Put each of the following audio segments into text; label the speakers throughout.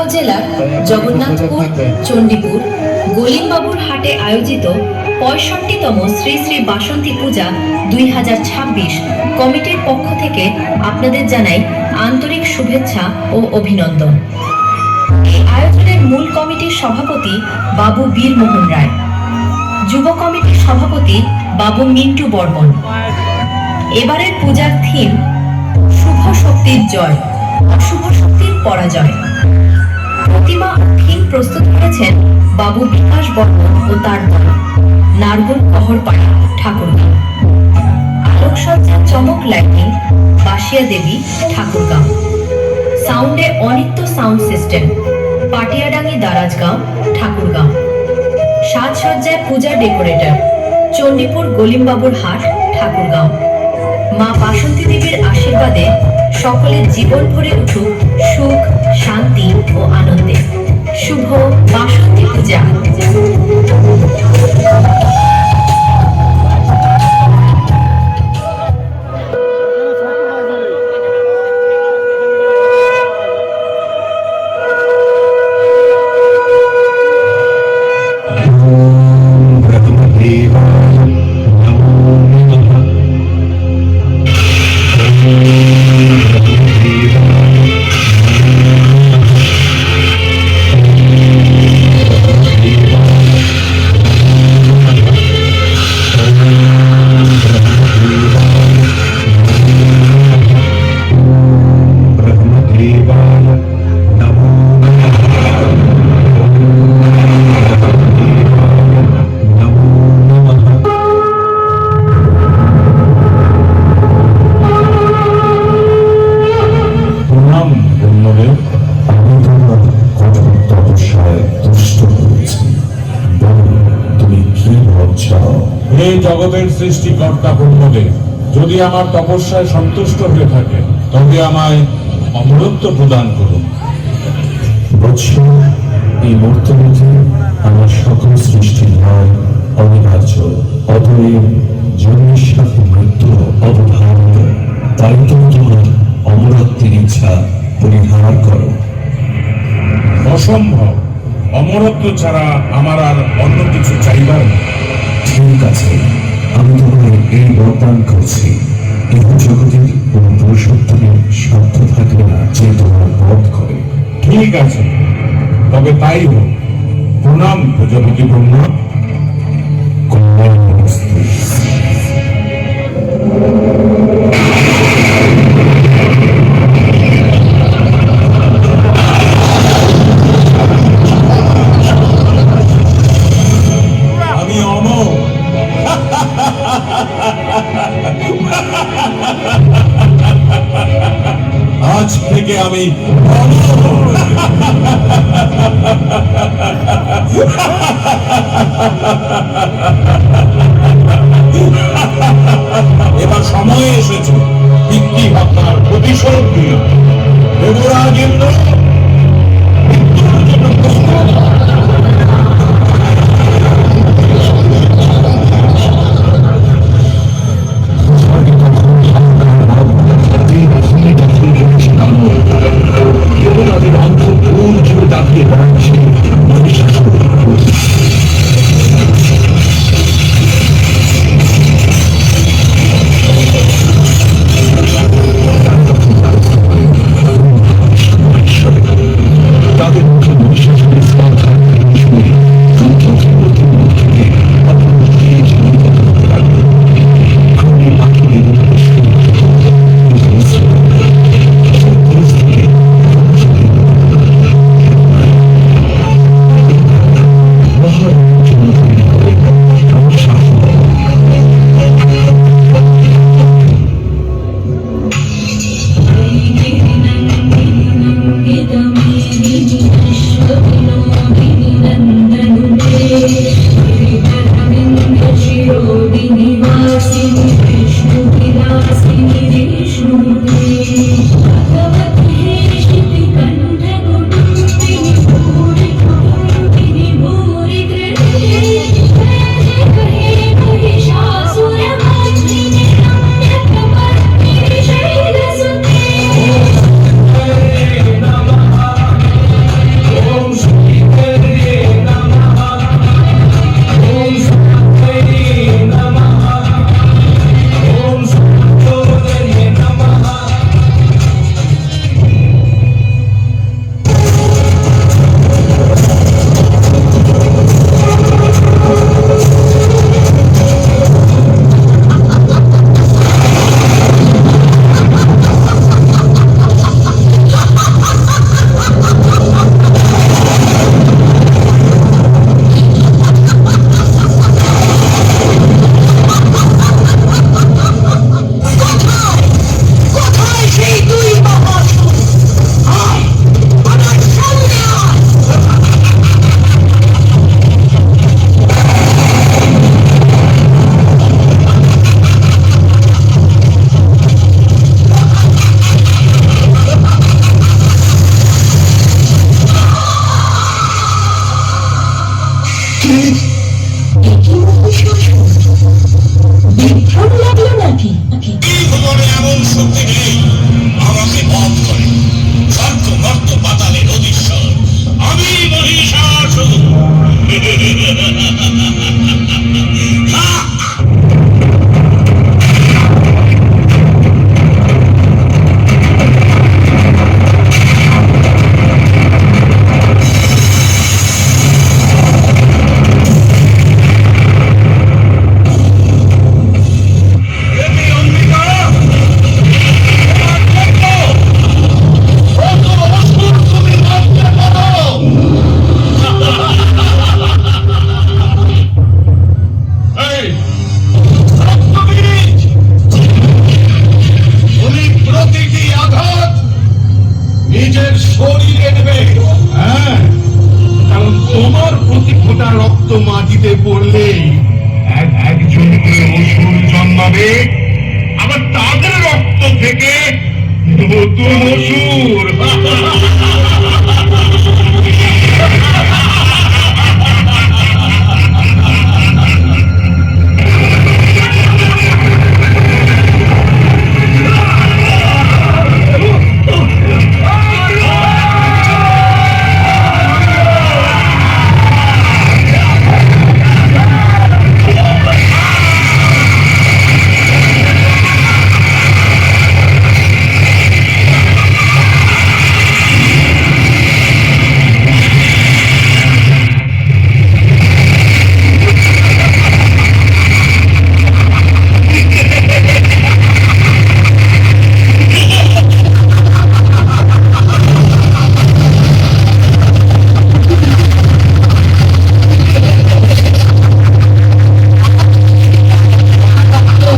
Speaker 1: ঠাকুরগাঁও জেলার জগন্নাথপুর, চণ্ডীপুর, গলিমবাবুর হাটে আয়োজিত 65তম শ্রী শ্রী বাসন্তী পূজা 2026 কমিটির পক্ষ থেকে আপনাদের জানাই আন্তরিক শুভেচ্ছা ও অভিনন্দন। এই আয়োজনের মূল কমিটির সভাপতি বাবু বীরমোহন রায়, যুব কমিটির সভাপতি বাবু মিন্টু বর্মন। এবারের পূজার থিম শুভ শক্তির জয়, অশুভ শক্তির পরাজয়। প্রতিমা ও থিম প্রস্তুত করেছেন বাবু বিকাশ বর্মন ও তার দল, নারগোল কহরপাড়া, ঠাকুরগাঁও। আলোকসজ্জার চমক লাইটিং বাসিয়া দেবী, ঠাকুরগাঁও। সাউন্ডে অনিত্য সাউন্ড সিস্টেম, পাটিয়াডাঙ্গি, দারাজগাঁও, ঠাকুরগাঁও। সাজসজ্জায় পূজা ডেকোরেটর, চণ্ডীপুর গলিমবাবুর হাট, ঠাকুরগাঁও। মা বাসন্তী দেবীর আশীর্বাদে সকলের জীবন ভরে উঠুক সুখ, শান্তি ও আনন্দে। শুভ বাসন্তী পূজা।
Speaker 2: হে জগতের সৃষ্টিকর্তা ব্রহ্মদেব, যদি আমার তপস্যায় সন্তুষ্ট হয়ে থাকে তবে আমায় অমরত্ব প্রদান করুন।
Speaker 3: বৎস, এই মূর্তিমধ্যে আমার সকল সৃষ্টির ন্যায় অনিবার্য, অতএব জন্মের সাথে মৃত্যু অবধারিত। তাই তুমি তোমার অমরত্বের ইচ্ছা পরিহার করো।
Speaker 2: অসম্ভব, অমরত্ব ছাড়া আমার আর অন্য কিছু চাইবার না।
Speaker 3: ঠিক আছে, আমি তোমার এই বরদান করছি। এই জগতের কোন পুরুষোত্তমের সাধ্য থাকবে না যে তোমার বধ করে।
Speaker 2: ঠিক আছে, তবে তাই হোক। প্রণাম প্রজাপতি ব্রহ্মা।
Speaker 3: কল্যাণমস্তু।
Speaker 2: আমি অমর। আজ থেকে আমি অমর। এবার সময় এসেছে পিতৃ হত্যার প্রতিশোধ নিয়ে। দেবরাজ ইন্দ্র মৃত্যুর জন্য প্রস্তুত।
Speaker 3: দেবতাদের অন্তঃপুর জুড়ে দাঁড়িয়ে বেড়াচ্ছে মহিষাসুর। ঈশ্বর
Speaker 4: মাটিতে পড়লেই একজন করে অসুর জন্মাবে, আবার তাদের রক্ত থেকে নতুন অসুর।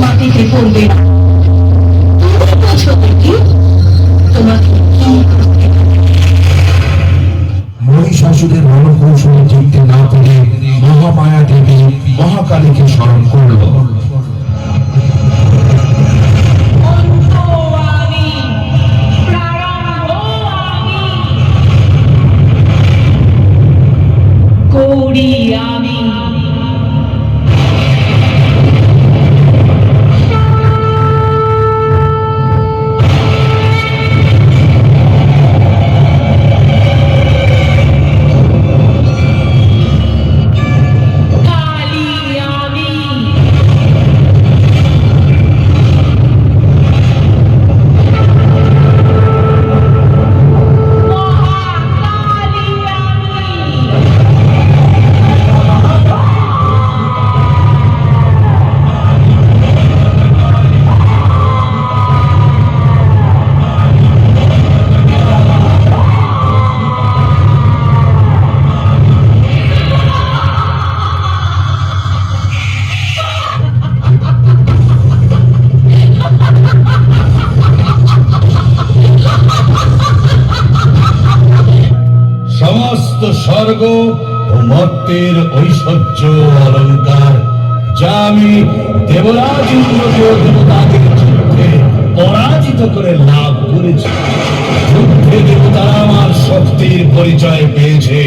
Speaker 1: মাটিতে পড়বে না। তুমি বলছো কি? তোমাকে কি করতে হবে?
Speaker 3: মহিষাসুরের রণকৌশলে জিততে না পেরে মহামায়া দেবী মহাকালীকে স্মরণ করল।
Speaker 1: গৌরী আমি।
Speaker 4: সমস্ত স্বর্গ ও মর্তের ঐশ্বর্য অলঙ্কার যা আমি দেবরাজ ইন্দ্রকে দেবতাদের যুদ্ধে পরাজিত করে লাভ করেছি, যুদ্ধে দেবতারা আমার শক্তির পরিচয় পেয়েছে।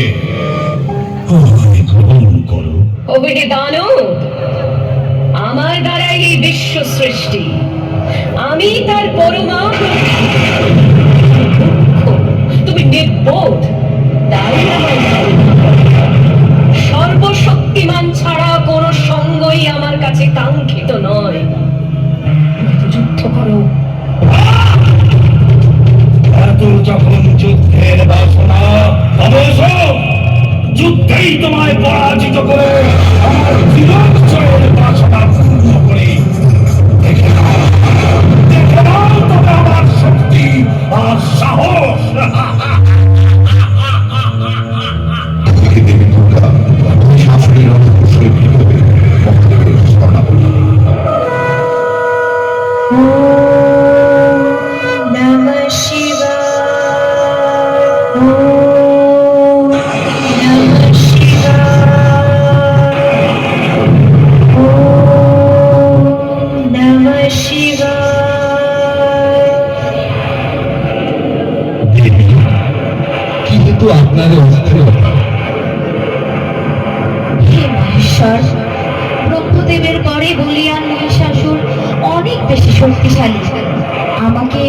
Speaker 4: গ্রহণ করো।
Speaker 1: ওহে দানব, আমার দ্বারাই এই বিশ্ব সৃষ্টি, আমি তার পরমা। তুমি নির্বোধ, তাই আমার সর্বশক্তিমান ছাড়া কোন সঙ্গই আমার কাছে কাঙ্ক্ষিত নয়। যুদ্ধ করো।
Speaker 4: এত যখন যুদ্ধের বাসনা, তবে এসো, যুদ্ধেই তোমায় পরাজিত করে আমার বিরোধের বাসনা পূর্ণ করি। দেখে নাও তবে আমার শক্তি আর সাহস।
Speaker 3: দেবী দুর্গা মহিষাসুরের রণকৌশলে বিদ্ধ হয়ে মহাদেবের শরণাপন্ন।
Speaker 1: নমঃ শিবায়। ওম নমঃ শিবায়। ওম নমঃ শিবায়।
Speaker 3: দেবী, কিন্তু আপনার অস্থিরতা।
Speaker 1: হে মহেশ্বর, ব্রহ্মদেবের পরে বলিয়ান মহিষাসুর অনেক বেশি শক্তিশালী। আমাকে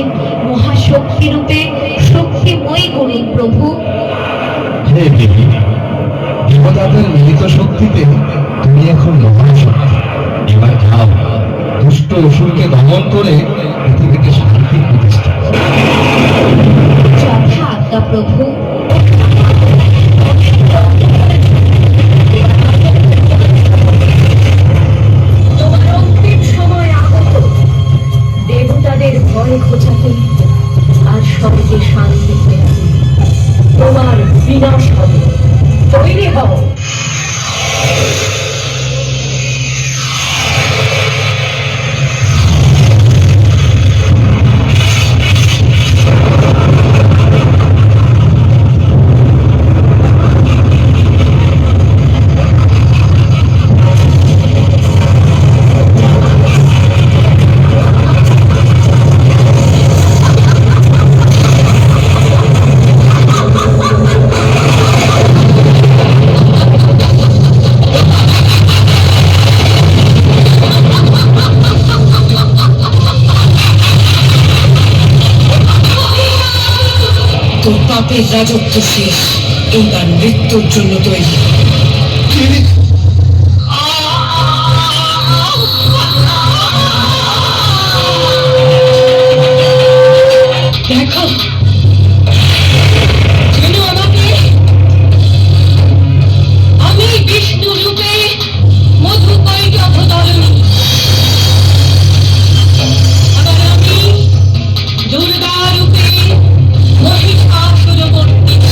Speaker 1: মহাশক্তি রূপে শক্তিময়ী করুন প্রভু।
Speaker 3: হে দেবী, দেবতাদের মিলিত শক্তিতে তুমি এখন মহাশক্তি। এবার যাও, দুষ্ট অসুরকে দমন করে পৃথিবীতে শান্তি প্রতিষ্ঠা করো।
Speaker 1: যথা আজ্ঞা প্রভু। তোমার অন্তিম সময় আগত। দেবতাদের ভয় ঘোচাতে আর স্বর্গে শান্তি ফেরাতে তোমার বিনাশ হবে। তৈরি হও।
Speaker 5: পাপের রাজত্ব শেষ, এইবার মৃত্যুর জন্য তৈরি। দেখো, চেনো আমাকে? আমি বিষ্ণু রূপে মধুকৈট অবতারিণী। আবার আমি দুর্গা রূপে মহিষাসুরমর্দিনী।